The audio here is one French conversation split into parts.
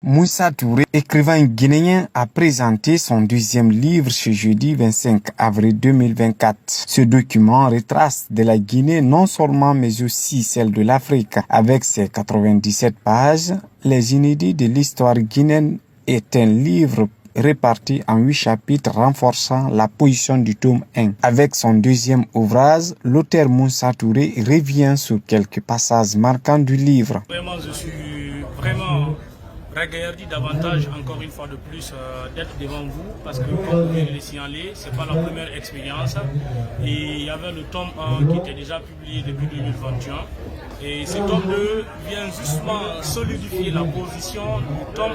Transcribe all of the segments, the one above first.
Moussa Touré, écrivain guinéen, a présenté son deuxième livre ce jeudi 25 avril 2024. Ce document retrace de la Guinée non seulement mais aussi celle de l'Afrique. Avec ses 97 pages, Les inédits de l'histoire guinéenne est un livre réparti en 8 chapitres renforçant la position du tome 1. Avec son deuxième ouvrage, l'auteur Moussa Touré revient sur quelques passages marquants du livre. Vraiment, je suis vraiment regardé davantage, encore une fois de plus, d'être devant vous, parce que comme vous venez de le signaler, ce n'est pas la première expérience. Et il y avait le tome 1 qui était déjà publié depuis 2021. Et ce tome 2 vient justement solidifier la position du tome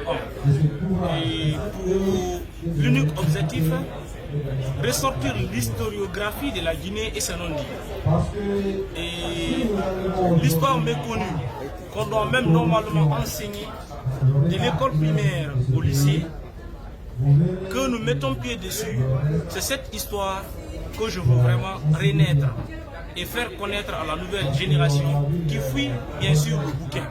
1. Et pour l'unique objectif, ressortir l'historiographie de la Guinée et ses non-dits. Et l'histoire méconnue, qu'on doit même normalement enseigner de l'école primaire au lycée, que nous mettons pied dessus, c'est cette histoire que je veux vraiment renaître et faire connaître à la nouvelle génération qui fuit bien sûr le bouquin.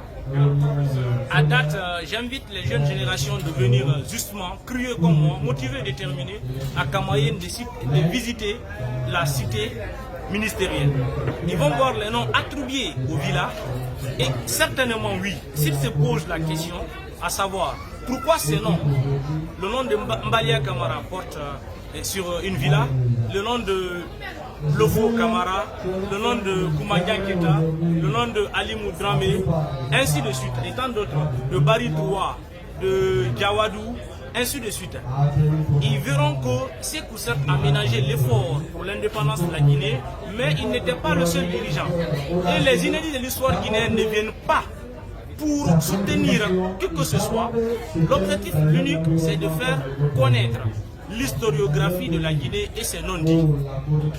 À date, j'invite les jeunes générations de venir justement, curieux comme moi, motivés et déterminés, à Camayen de visiter la cité ministérielle. Ils vont voir les noms attribués aux villas et certainement oui, s'ils se posent la question, à savoir pourquoi ces noms, le nom de Mbalia Camara porte sur une villa, le nom de Lofo Camara, le nom de Koumandian Keta, le nom de Ali Moudrame, ainsi de suite, et tant d'autres, de Bari Toua, de Djawadou, ainsi de suite. Ils verront que ces Koussef a ménagé l'effort pour l'indépendance de la Guinée, mais il n'était pas le seul dirigeant. Et les inédits de l'histoire guinéenne ne viennent pas pour soutenir que ce soit. L'objectif unique, c'est de faire connaître l'historiographie de la Guinée et ses non-dits.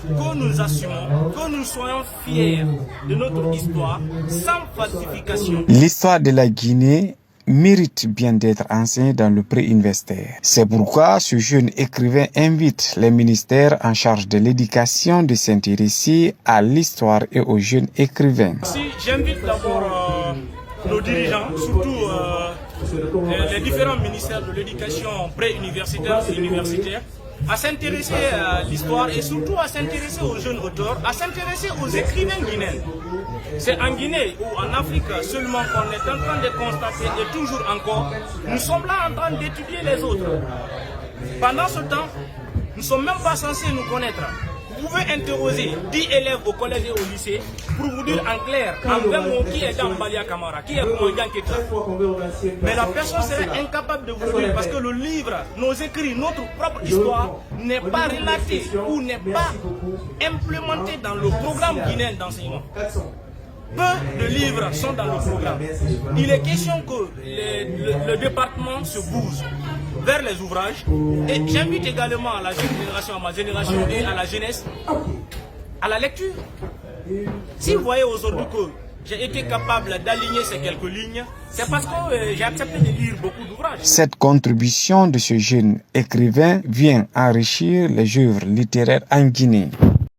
Que nous assumons, que nous soyons fiers de notre histoire sans falsification. L'histoire de la Guinée mérite bien d'être enseignée dans le pré-universitaire. C'est pourquoi ce jeune écrivain invite les ministères en charge de l'éducation de s'intéresser à l'histoire et aux jeunes écrivains. J'invite d'abord nos dirigeants, surtout les différents ministères de l'éducation pré-universitaire et universitaire, à s'intéresser à l'histoire et surtout à s'intéresser aux jeunes auteurs, à s'intéresser aux écrivains guinéens. C'est en Guinée ou en Afrique seulement qu'on est en train de constater et toujours encore, nous sommes là en train d'étudier les autres. Pendant ce temps, nous ne sommes même pas censés nous connaître. Vous pouvez interroger 10 élèves au collège et au lycée pour vous dire en clair, en 20 mots, qui est dans Mbalia Camara, qui est Koumandian Keta. Mais la personne serait incapable de vous dire parce que le livre, nos écrits, notre propre histoire n'est pas relatée ou n'est pas implémentée dans le programme guinéen d'enseignement. Peu de livres sont dans le programme. Il est question que le département se bouge vers les ouvrages. Et j'invite également à la jeune génération, à ma génération et à la jeunesse, à la lecture. Si vous voyez aujourd'hui que j'ai été capable d'aligner ces quelques lignes, c'est parce que j'ai accepté de lire beaucoup d'ouvrages. Cette contribution de ce jeune écrivain vient enrichir les œuvres littéraires en Guinée.